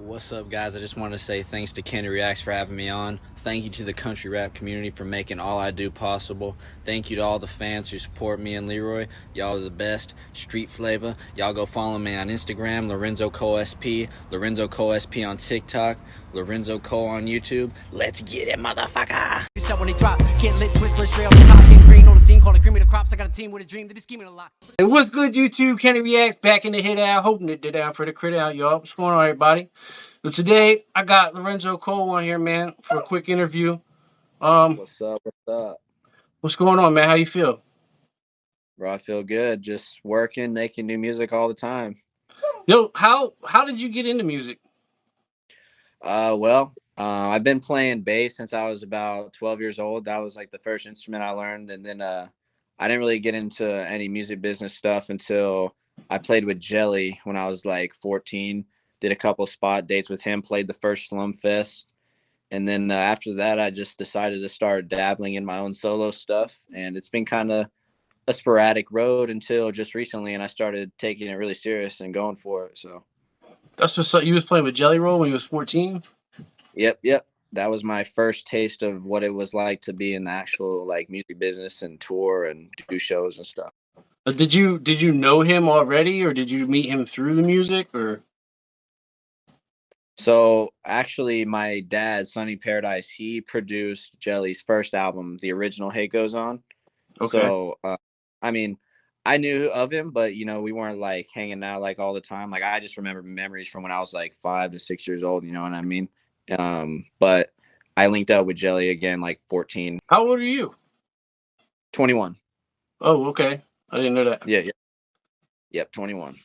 What's up, guys? I just want to say thanks to kennyreactz for having me on. Thank you to the country rap community for making all I do possible. Thank you to all the fans who support me and Leroy. Y'all are the best. Street flavor. Y'all go follow me on Instagram, lorenzocole SP, lorenzocole SP on TikTok, lorenzocole on YouTube. Let's get it, motherfucker! Shot when they drop, get lit, twist, straight off the top, get green on the scene, call it creamy the crops. I got a team with a dream, they be scheming a lot. Hey, what's good, YouTube? Kenny Reactz back in the hit out, hoping it did out for the crit out, y'all. What's going on, everybody? So today I got Lorenzo Cole on here, man, for a quick interview. What's up? What's up? What's going on, man? How you feel? Bro, I feel good. Just working, making new music all the time. Yo, how did you get into music? I've been playing bass since I was about 12 years old. That was like the first instrument I learned. And then I didn't really get into any music business stuff until I played with Jelly when I was like 14. Did a couple spot dates with him, played the first Slum Fest. And then after that, I just decided to start dabbling in my own solo stuff. And it's been kind of a sporadic road until just recently. And I started taking it really serious and going for it. So. That's what's up. You was playing with Jelly Roll when you was 14? Yep. That was my first taste of what it was like to be in the actual like music business and tour and do shows and stuff. Did you know him already, or did you meet him through the music, or? So actually, my dad, Sonny Paradise, he produced Jelly's first album, the original "Hate Goes On." Okay. So, I mean, I knew of him, but we weren't like hanging out like all the time. Like I just remember memories from when I was like 5 to 6 years old. You know what I mean? But I linked up with Jelly again, like 14, How old are you? 21. Oh, okay. I didn't know that. Yeah. Yep, 21.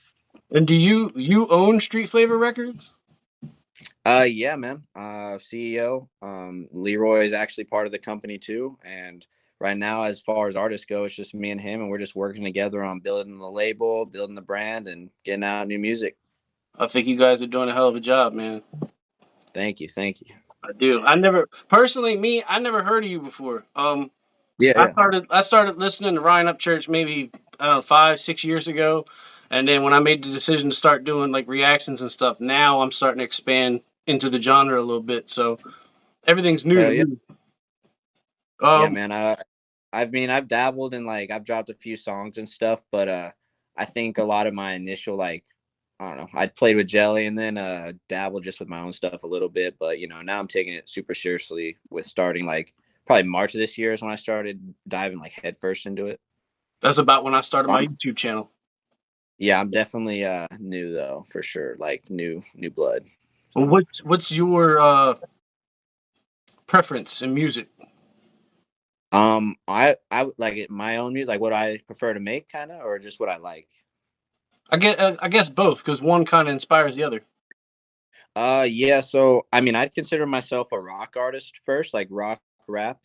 And do you own Street Flavor Records? Yeah, man. CEO. Leroy is actually part of the company too. And right now, as far as artists go, it's just me and him, and we're just working together on building the label, building the brand, and getting out new music. I think you guys are doing a hell of a job, man. Thank you. I do. I never heard of you before. I Yeah. started listening to Ryan Upchurch maybe, I don't know, 5, 6 years ago, and then when I made the decision to start doing like reactions and stuff, now I'm starting to expand into the genre a little bit. So everything's new to Hell yeah. me. Yeah, Um, man. I've dabbled in like I've dropped a few songs and stuff, but I think a lot of my initial like I don't know, I played with Jelly and then dabbled just with my own stuff a little bit, but now I'm taking it super seriously with starting like probably March of this year is when I started diving like headfirst into it. that's about when I started my Um, YouTube channel. yeah, I'm definitely new though, for sure, like new blood. Well, So, what's your preference in music? I would like it my own music, like what I prefer to make kind of or just what I like. I guess both, because one kind of inspires the other. Yeah, so I mean, I'd consider myself a rock artist first, like rock rap,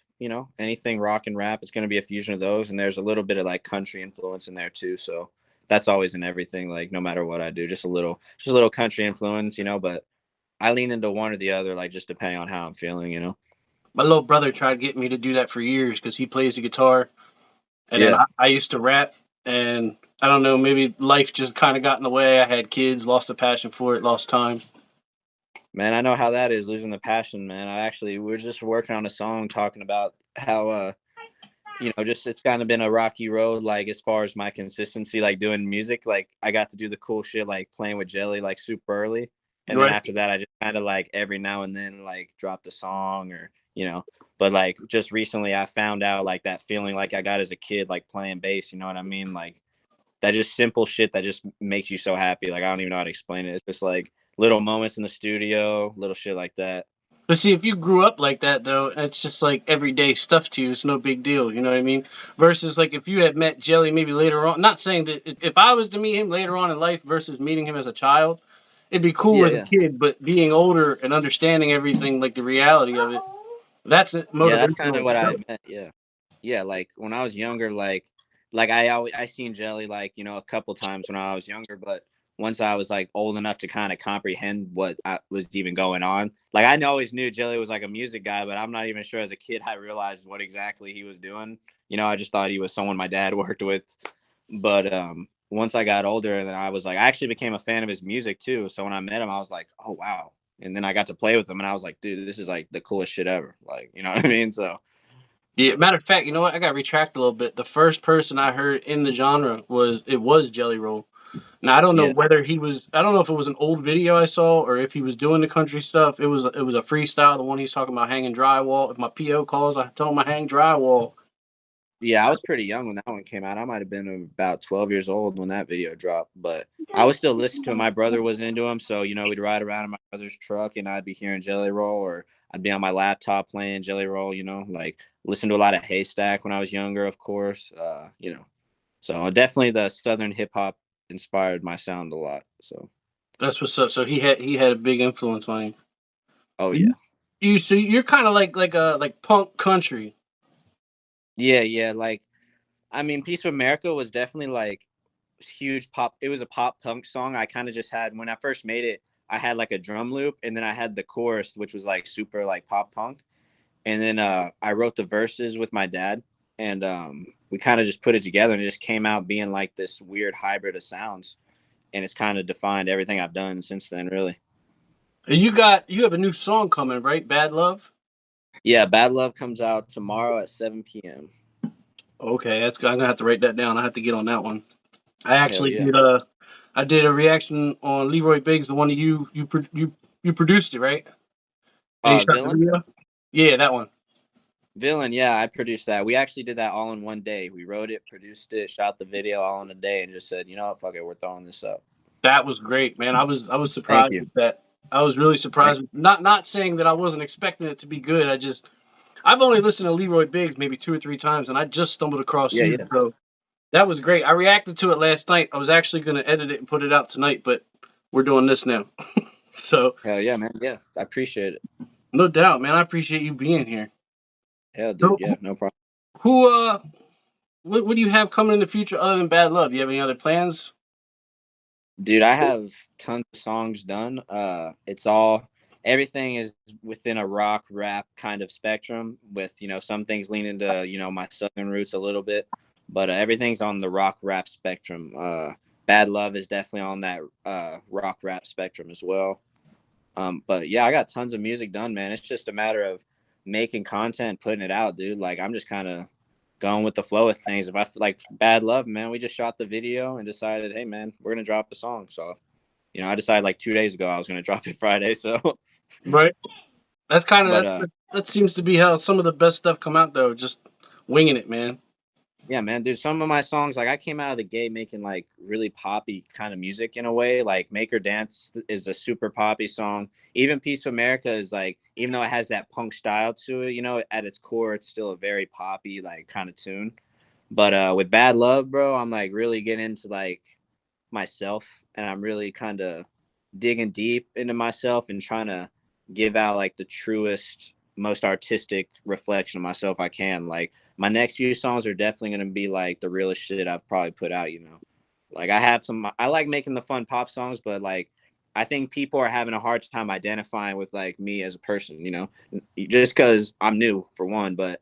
anything rock and rap, it's going to be a fusion of those, and there's a little bit of like country influence in there too, so that's always in everything, like no matter what I do, just a little country influence, but I lean into one or the other, like just depending on how I'm feeling. My little brother tried to get me to do that for years because he plays the guitar. And then Yeah, I used to rap, and I don't know, maybe life just kind of got in the way. I had kids, lost a passion for it, lost time. man, I know how that is, losing the passion, man. We were just working on a song talking about how just it's kind of been a rocky road, like as far as my consistency, like doing music. Like I got to do the cool shit, like playing with Jelly, like super early, and then Right. after that, I just kind of like every now and then like drop the song or. But like just recently, I found out like that feeling like I got as a kid, like playing bass. You know what I mean? Like that just simple shit that just makes you so happy. Like I don't even know how to explain it. It's just like little moments in the studio, little shit like that. But see, if you grew up like that, though, and it's just like everyday stuff to you, it's no big deal. You know what I mean? Versus like if you had met Jelly maybe later on, not saying that if I was to meet him later on in life versus meeting him as a child, it'd be cool Yeah, as a yeah. kid, but being older and understanding everything, like the reality of it, that's Yeah, that's kind motivational of what I itself. meant. Yeah. Yeah, like when I was younger, like I seen Jelly like, a couple times when I was younger, but once I was like old enough to kind of comprehend what was even going on. Like I always knew Jelly was like a music guy, but I'm not even sure as a kid I realized what exactly he was doing. I just thought he was someone my dad worked with. But once I got older, and then I was like I actually became a fan of his music too. So when I met him, I was like, "Oh wow. And then I got to play with him, and I was like, dude, this is like the coolest shit ever. Like, you know what I mean? So Yeah, matter of fact, you know what? I got to retract a little bit. The first person I heard in the genre was Jelly Roll. Now I don't know yeah, whether he was. I don't know if it was an old video I saw or if he was doing the country stuff. It was a freestyle. The one he's talking about hanging drywall. If my PO calls, I tell him I hang drywall. yeah, I was pretty young when that one came out. I might have been about 12 years old when that video dropped, but I was still listening to him. My brother was into him, so you know we'd ride around in my brother's truck, and I'd be hearing Jelly Roll, or I'd be on my laptop playing Jelly Roll. You know, like listen to a lot of Haystack when I was younger, of course. You know, so definitely the Southern hip hop inspired my sound a lot. So, That's what's up. So he had a big influence on you. oh yeah, So you're kind of like punk country. yeah. Like, I mean, Peace of America was definitely like huge pop. It was a pop punk song. I kind of just had when I first made it. I had like a drum loop, and then I had the chorus, which was like super like pop punk. And then I wrote the verses with my dad, and we kind of just put it together, and it just came out being like this weird hybrid of sounds, and it's kind of defined everything I've done since then, really. You have a new song coming, right? Bad Love. Yeah, Bad Love comes out tomorrow at 7 p.m. Okay, that's good. I'm gonna have to write that down. I have to get on that one. I Hell actually yeah. did a reaction on Leroy Biggs, the one that you produced it, right? And you shot the Villain. video. Yeah, that one. Villain, yeah, I produced that. We actually did that all in one day. We wrote it, produced it, shot the video all in a day, and just said, you know what, fuck it, we're throwing this up. That was great, man. I was Thank surprised you. with that. I was really Thank surprised. Not saying that I wasn't expecting it to be good. I've only listened to Leroy Biggs maybe 2 or 3 times, and I just stumbled across Yeah, you. yeah. So that was great. I reacted to it last night. I was actually going to edit it and put it out tonight, but we're doing this now. So Hell yeah, man. Yeah, I appreciate it. no doubt, man. I appreciate you being here. Hell, dude. So Yeah, no problem. who what do you have coming in the future other than Bad Love? You have any other plans? Dude, I have tons of songs done. It's all everything is within a rock rap kind of spectrum. With some things lean into my southern roots a little bit, but everything's on the rock rap spectrum. Bad Love is definitely on that rock rap spectrum as well. But yeah, I got tons of music done, man. It's just a matter of making content, putting it out, dude. Like I'm just kind of going with the flow of things. If I feel like Bad Love, man, we just shot the video and decided, hey, man, we're gonna drop a song. So, I decided like 2 days ago I was gonna drop it Friday. So, Right. That's kind of but that seems to be how some of the best stuff come out though, just winging it, man. yeah, man, dude, some of my songs, like I came out of the gate making like really poppy kind of music in a way. Like Make Her Dance is a super poppy song. Even Peace of America is like, even though it has that punk style to it, at its core, it's still a very poppy like kind of tune. But with Bad Love, bro, I'm like really getting into like myself, and I'm really kind of digging deep into myself and trying to give out like the truest, most artistic reflection of myself I can. Like my next few songs are definitely going to be like the realest shit I've probably put out. Like I like making the fun pop songs, but like I think people are having a hard time identifying with like me as a person, just because I'm new for one, but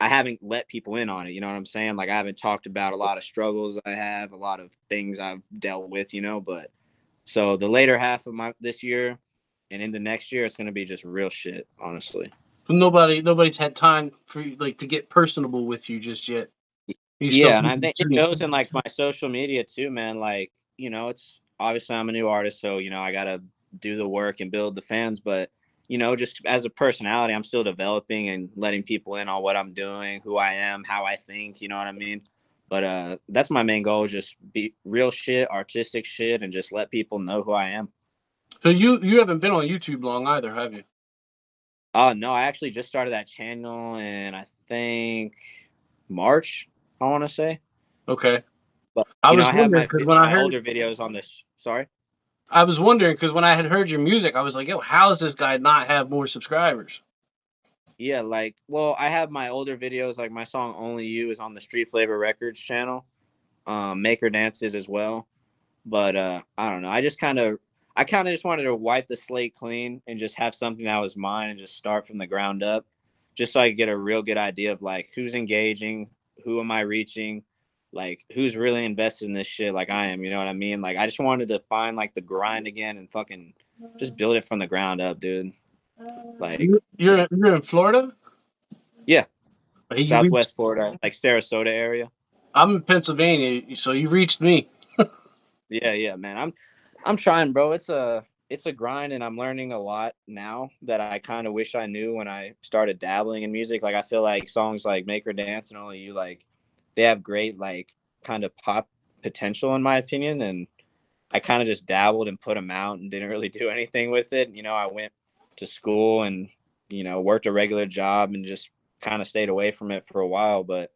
I haven't let people in on it. You know what I'm saying? Like I haven't talked about a lot of struggles I have, a lot of things I've dealt with. But so the later half of this year and into next year, it's gonna be just real shit, honestly. Nobody's had time for you, like to get personable with you just yet. You still Yeah, and I keep it think it sitting. shows in like my social media too, man. Like, it's obviously I'm a new artist, so I gotta do the work and build the fans, but just as a personality, I'm still developing and letting people in on what I'm doing, who I am, how I think, you know what I mean? But that's my main goal, just be real shit, artistic shit, and just let people know who I am. So you haven't been on YouTube long either, have you? Oh no, I actually just started that channel in I think March, I wanna say. Okay. But I was I have wondering my because when I my heard older videos on this. Sorry. I was wondering because when I had heard your music, I was like, yo, how does this guy not have more subscribers? Yeah, like, well, I have my older videos, like my song "Only You" is on the Street Flavor Records channel. Maker Dances as well, but I don't know. I kind of just wanted to wipe the slate clean and just have something that was mine and just start from the ground up, just so I could get a real good idea of like who's engaging, who am I reaching, like who's really invested in this shit like I am, you know what I mean? Like I just wanted to find like the grind again and fucking just build it from the ground up, dude. Like You're in Florida? yeah, Hey, you reached. Southwest Florida, like Sarasota area. I'm in Pennsylvania, so you reached me. Yeah, yeah, man. I'm trying, bro. It's a grind and I'm learning a lot now that I kind of wish I knew when I started dabbling in music. Like I feel like songs like Make Her Dance and Only You, like they have great like kind of pop potential in my opinion, and I kind of just dabbled and put them out and didn't really do anything with it. You know, I went to school and, you know, worked a regular job and just kind of stayed away from it for a while. But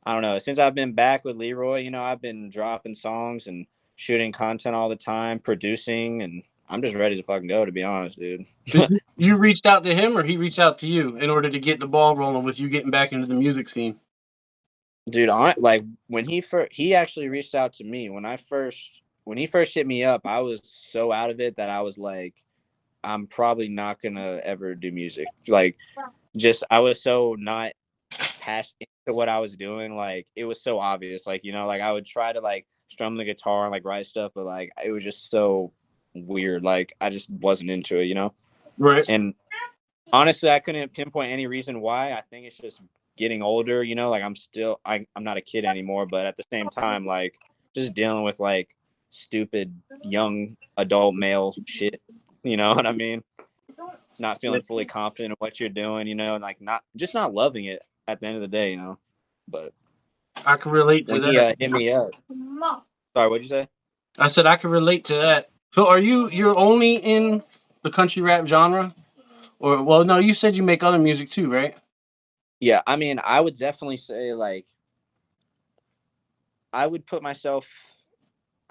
I don't know. Since I've been back with Leroy, you know, I've been dropping songs and shooting content all the time, producing, and I'm just ready to fucking go, to be honest, dude. Did you reached out to him, or he reached out to you in order to get the ball rolling with you getting back into the music scene? Dude, like when he actually reached out to me when he first hit me up, I was so out of it that I was like, I'm probably not gonna ever do music. Like, just I was so not passionate to what I was doing. Like, it was so obvious. Like, you know, like I would try to like strum the guitar and like write stuff, but like it was just so weird. Like, I just wasn't into it, you know. Right. And honestly, I couldn't pinpoint any reason why. I think it's just getting older, you know. Like, I'm not a kid anymore, but at the same time, like just dealing with like stupid young adult male shit. You know what I mean? Not feeling fully confident in what you're doing, you know, and like not loving it at the end of the day, you know. But I can relate to when he that. hit me up, sorry, what'd you say? I said I can relate to that. So you're only in the country rap genre? Or well no, you said you make other music too, right? Yeah, I mean, I would definitely say like I would put myself.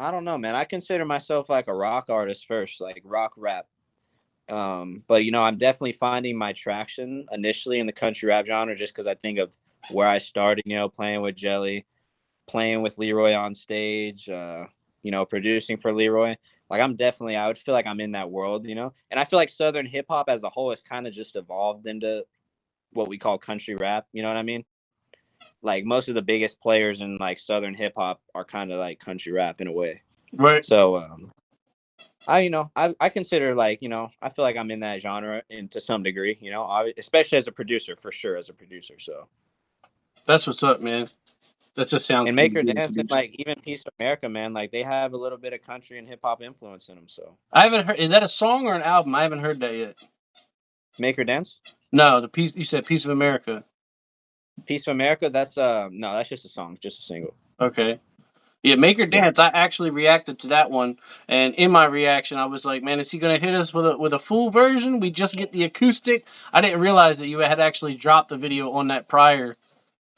I don't know, man. I consider myself like a rock artist first, like rock rap. But you know, I'm definitely finding my traction initially in the country rap genre, just because I think of where I started. You know, playing with Jelly, playing with Leroy on stage, you know, producing for Leroy. Like I would feel like I'm in that world, you know. And I feel like Southern hip hop as a whole has kind of just evolved into what we call country rap. You know what I mean? Like most of the biggest players in like Southern hip hop are kind of like country rap in a way. Right. So I consider like, you know, I feel like I'm in that genre and to some degree, you know, especially as a producer, for sure, as a producer. So That's what's up, man. That just sounds and pretty Make Her good, Dance and producer. like even Piece of America, man, like they have a little bit of country and hip hop influence in them. So I haven't heard. Is that a song or an album? I haven't heard that yet. Make Her Dance, No, the piece you said, "Piece of America." Piece of America. That's no, that's just a song, just a single. Okay. Yeah, Make Her Yeah, Dance. I actually reacted to that one, and in my reaction, I was like, "Man, is he gonna hit us with a full version? We just get the acoustic." I didn't realize that you had actually dropped the video on that prior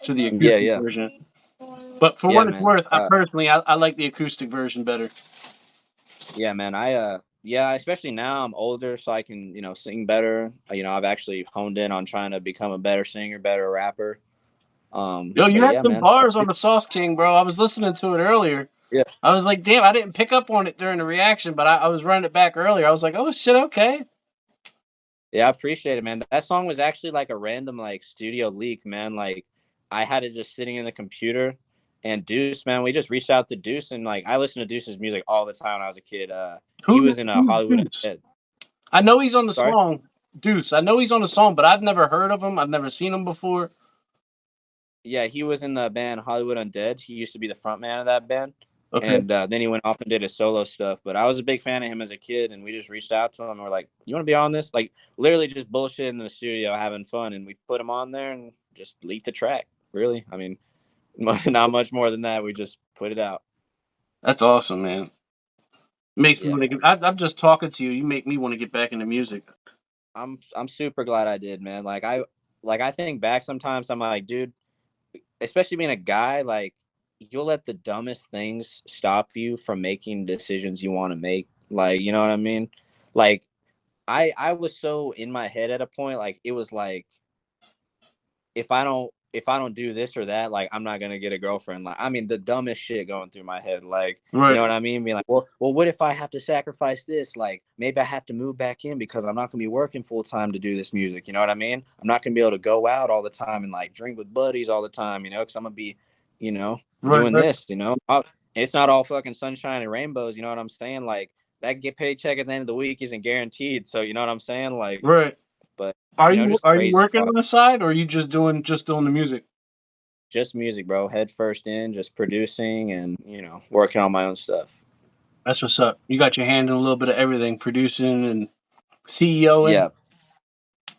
to the yeah, acoustic yeah, version. But for yeah, what it's man. worth, I like the acoustic version better. Yeah, man. Yeah, especially now I'm older, so I can, you know, sing better. You know, I've actually honed in on trying to become a better singer, better rapper. Yo, you But had yeah, some man. bars on the Sauce King, bro. I was listening to it earlier. Yeah, I was like, damn, I didn't pick up on it during the reaction, but I was running it back earlier. I was like, oh shit, okay. yeah, I appreciate it, man. That song was actually like a random like studio leak, man. Like I had it just sitting in the computer, and Deuce, man, we just reached out to Deuce, and like I listened to Deuce's music all the time when I was a kid. He was in Who's Hollywood Deuce? Undead. I know he's on the Sorry. song, Deuce. I know he's on the song, but I've never heard of him. I've never seen him before. Yeah, he was in the band Hollywood Undead. He used to be the front man of that band. Okay. And then he went off and did his solo stuff. But I was a big fan of him as a kid, and we just reached out to him. And we're like, "You want to be on this?" Like literally just bullshit in the studio, having fun, and we put him on there and just leaked the track. Really, I mean, not much more than that. We just put it out. That's awesome, man. Makes me Yeah, want to man. get. I'm just talking to you. You make me want to get back into music. I'm super glad I did, man. I think back sometimes. I'm like, dude, especially being a guy, like you'll let the dumbest things stop you from making decisions you want to make. Like, you know what I mean? Like I was so in my head at a point, like it was like if I don't do this or that, like I'm not gonna get a girlfriend. Like I mean the dumbest shit going through my head. Like, you Right. know what I mean? Being like, well, what if I have to sacrifice this? Like maybe I have to move back in because I'm not gonna be working full time to do this music. You know what I mean? I'm not gonna be able to go out all the time and like drink with buddies all the time, you know, because I'm gonna be doing right. this. It's not all fucking sunshine and rainbows. You know what I'm saying? Like that get paycheck at the end of the week isn't guaranteed. So you know what I'm saying? Like, Right. but Are you just are you crazy working talk. on the side, or are you just doing the music? Just music, bro. Head first in, just producing and working on my own stuff. That's what's up. You got your hand in a little bit of everything, producing and CEOing. Yeah.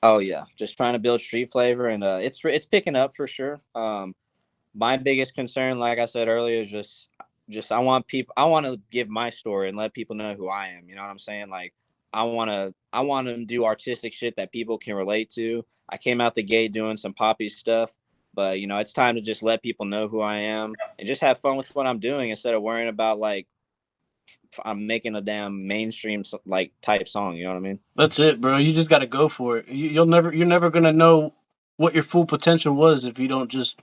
Oh yeah. Just trying to build street flavor, and it's picking up for sure. My biggest concern, like I said earlier, is just I want to give my story and let people know who I am. You know what I'm saying? Like I want to do artistic shit that people can relate to. I came out the gate doing some poppy stuff, but it's time to just let people know who I am and just have fun with what I'm doing instead of worrying about like I'm making a damn mainstream like type song. You know what I mean? That's it, bro. You just got to go for it. You're never gonna know what your full potential was if you don't just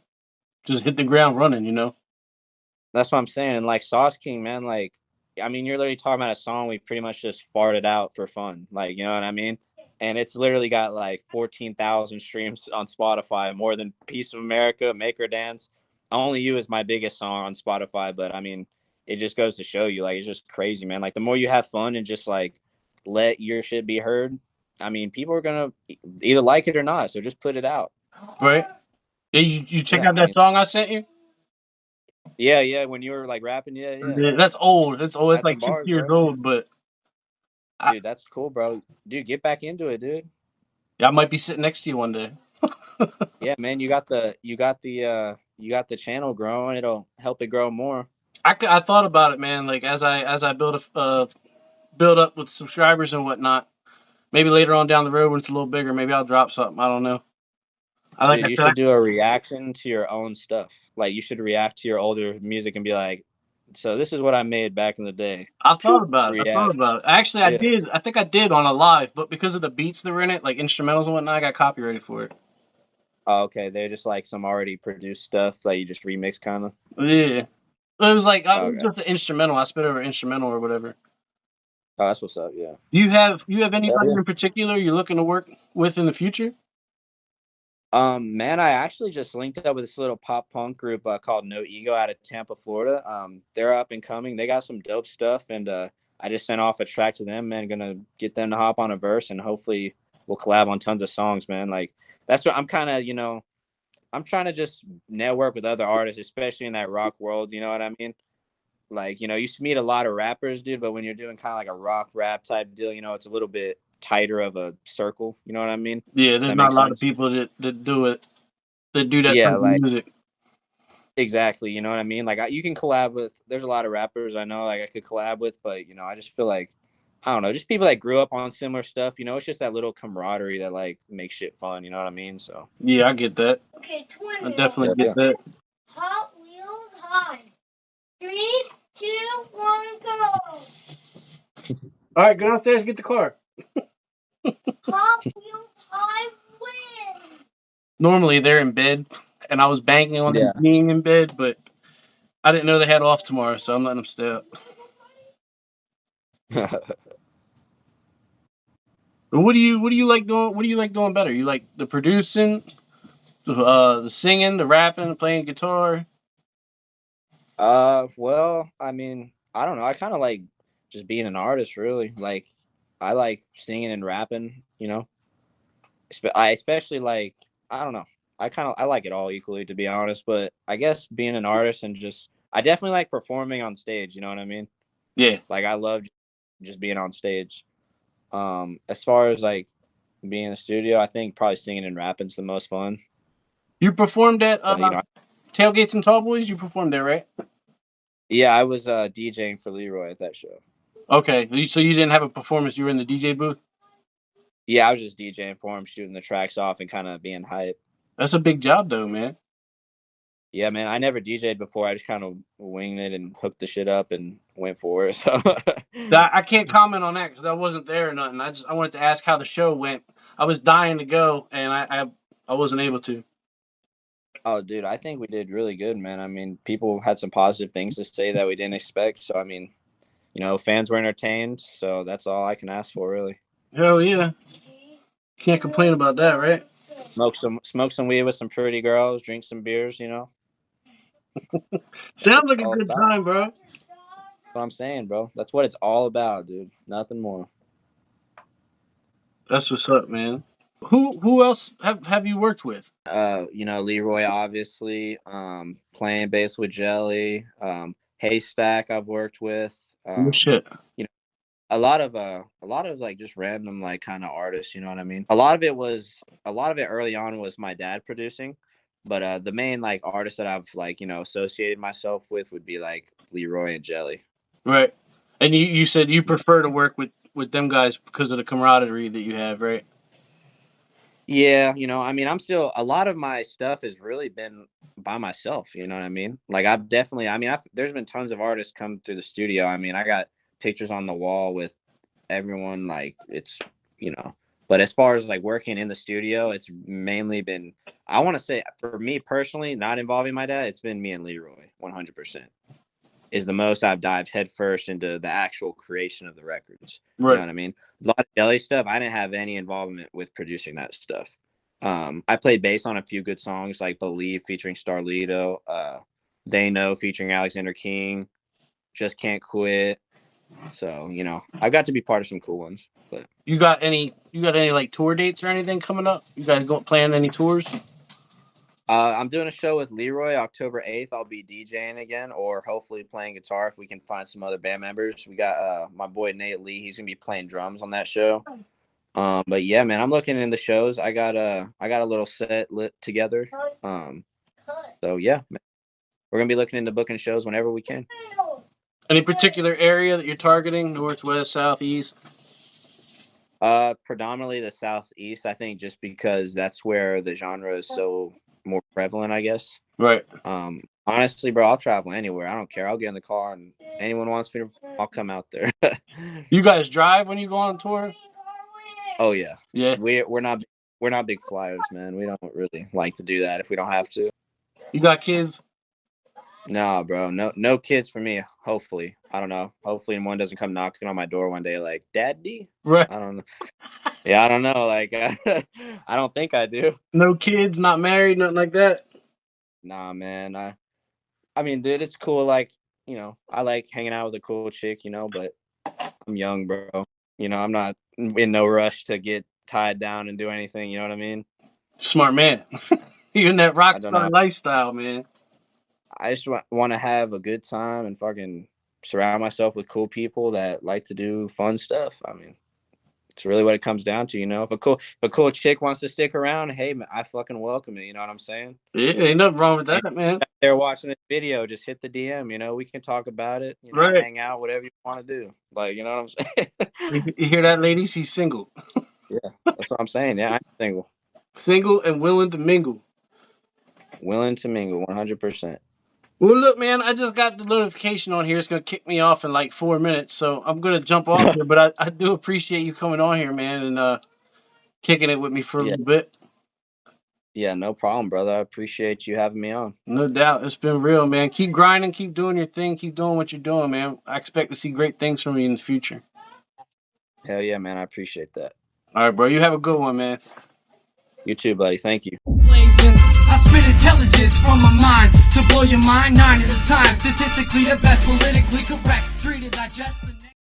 hit the ground running. That's what I'm saying. And like Sauce King, man, like, I mean, you're literally talking about a song we pretty much just farted out for fun. Like, you know what I mean? And it's literally got like 14,000 streams on Spotify, more than Piece of America, Make Her Dance. Only You is my biggest song on Spotify. But I mean, it just goes to show you, like, it's just crazy, man. Like, the more you have fun and just like let your shit be heard, I mean, people are going to either like it or not. So just put it out. Right? Yeah, you check Yeah. out I that mean, song I sent you. yeah, yeah. When you were like rapping, yeah, yeah. Yeah, that's old. That's old. It's Had like some six bars, years bro. old, but I, Dude, that's cool, bro. Dude, get back into it, dude. I might be sitting next to you one day. Yeah, man, you got the channel growing. It'll help it grow more. I thought about it, man. Like as I build up with subscribers and whatnot. Maybe later on down the road when it's a little bigger, maybe I'll drop something. I don't know. Like Dude, I you said, should do a reaction to your own stuff. Like you should react to your older music and be like, "So this is what I made back in the day." I thought Phew, about it. I thought react. about it. Actually, I Yeah. did. I think I did on a live, but because of the beats that were in it, like instrumentals and whatnot, I got copyrighted for it. Oh, okay, they're just like some already produced stuff that you just remix, kind of. Yeah, it was Okay. just an instrumental. I spit over instrumental or whatever. Oh, that's what's up. Yeah. Do you have Hell anybody yeah. in particular you're looking to work with in the future? Man, I actually just linked up with this little pop punk group called No Ego out of Tampa, Florida. They're up and coming. They got some dope stuff, and I just sent off a track to them, man. Gonna get them to hop on a verse, and hopefully we'll collab on tons of songs, man. Like that's what I'm kind of, I'm trying to just network with other artists, especially in that rock world. You know what I mean? Like, you used to meet a lot of rappers, dude, but when you're doing kind of like a rock rap type deal, it's a little bit tighter of a circle. You know what I mean? Yeah, there's That not a makes lot of sense. people that do it that do that type Yeah, of like. music. Exactly, you know what I mean? Like you can collab with. There's a lot of rappers I know like I could collab with, but I just feel like I don't know, just people that grew up on similar stuff. It's just that little camaraderie that like makes shit fun. You know what I mean? So Yeah, I get that. Okay, I 20. definitely yeah, get yeah. that. Hot Wheels high. 3, 2, 1, go. All right, go downstairs and get the car. Hot Wheels high win. Normally they're in bed, and I was banking on them Yeah. being in bed, but I didn't know they had off tomorrow, so I'm letting them stay up. But what do you like doing? What do you like doing better? You like the producing, the singing, the rapping, the playing guitar? well, I mean, I don't know. I kind of like just being an artist, really. Like, I like singing and rapping. I especially like. I don't know. I like it all equally, to be honest. But I guess being an artist and just I definitely like performing on stage. You know what I mean? Yeah. Like I love just being on stage. As far as like being in the studio, I think probably singing and rapping's the most fun. You performed at But Tailgates and Tallboys. You performed there, right? yeah, I was DJing for Leroy at that show. Okay, so you didn't have a performance. You were in the DJ booth. Yeah, I was just DJing for him, shooting the tracks off and kind of being hype. That's a big job, though, man. Yeah, man, I never DJ'd before. I just kind of winged it and hooked the shit up and went for it. So So I can't comment on that because I wasn't there or nothing. I wanted to ask how the show went. I was dying to go, and I wasn't able to. oh, dude, I think we did really good, man. I mean, people had some positive things to say that we didn't expect. So I mean, fans were entertained. So that's all I can ask for, really. Hell yeah, can't complain about that, right? Smoke some weed with some pretty girls, drink some beers. Sounds like a All good about. time, bro. That's what I'm saying, bro. That's what it's all about, dude. Nothing more. That's what's up, man. Who else have you worked with? Leroy obviously. Playing bass with Jelly. Haystack I've worked with. No shit. You know, a lot of like just random like kind of artists, you know what I mean? A lot of it early on was my dad producing, but the main like artists that I've like, associated myself with would be like Leroy and Jelly. Right. And you said you prefer to work with them guys because of the camaraderie that you have, right? Yeah, I mean, a lot of my stuff has really been by myself, you know what I mean? Like there's been tons of artists come through the studio. I mean, I got pictures on the wall with everyone, like but as far as like working in the studio, it's mainly been, I want to say for me personally, not involving my dad, it's been me and Leroy 100% is the most I've dived headfirst into the actual creation of the records. You know what I mean? A lot of Jelly stuff, I didn't have any involvement with producing that stuff. I played bass on a few good songs like Believe featuring Starlito, They Know featuring Alexander King, Just Can't Quit. So, I got to be part of some cool ones. But You got any like tour dates or anything coming up? You guys planning any tours? I'm doing a show with Leroy October 8th. I'll be DJing again, or hopefully playing guitar if we can find some other band members. We got my boy Nate Lee. He's gonna be playing drums on that show. But yeah, man, I'm looking into shows. I got a little set lit together. So yeah, man, we're gonna be looking into booking shows whenever we can. Any particular area that you're targeting? North, west, south, east? Predominantly the southeast, I think, just because that's where the genre is so more prevalent, I guess. Right. Honestly, bro, I'll travel anywhere. I don't care. I'll get in the car and anyone wants me to, I'll come out there. You guys drive when you go on tour? Oh yeah. Yeah. We're not big flyers, man. We don't really like to do that if we don't have to. You got kids? No, bro. No kids for me. Hopefully. I don't know. Hopefully one doesn't come knocking on my door one day like, "Daddy?" Right. I don't know. Yeah, I don't know. Like I don't think I do. No kids, not married, nothing like that? Nah, man. I mean, dude, it's cool. Like, I like hanging out with a cool chick, but I'm young, bro. I'm not in no rush to get tied down and do anything. You know what I mean? Smart man. You're in that rock star lifestyle, man. I just want to have a good time and fucking surround myself with cool people that like to do fun stuff. I mean, it's really what it comes down to, If a cool chick wants to stick around, hey, man, I fucking welcome it. You know what I'm saying? Yeah, ain't nothing wrong with that, man. They're watching this video, just hit the DM. We can talk about it. Right. Hang out, whatever you want to do. Like, you know what I'm saying? You hear that, ladies? He's single. Yeah, that's what I'm saying. Yeah, I'm single. Single and willing to mingle. Willing to mingle, 100%. Well, look, man, I just got the notification on here. It's going to kick me off in like 4 minutes, so I'm going to jump off here. But I do appreciate you coming on here, man, and kicking it with me for a little bit. Yeah, no problem, brother. I appreciate you having me on. No doubt. It's been real, man. Keep grinding. Keep doing your thing. Keep doing what you're doing, man. I expect to see great things from you in the future. Hell yeah, man. I appreciate that. All right, bro. You have a good one, man. You too, buddy. Thank you. Blazing. I spit intelligence from my mind to blow your mind 9 at a time. Statistically the best, politically correct. 3 to digest.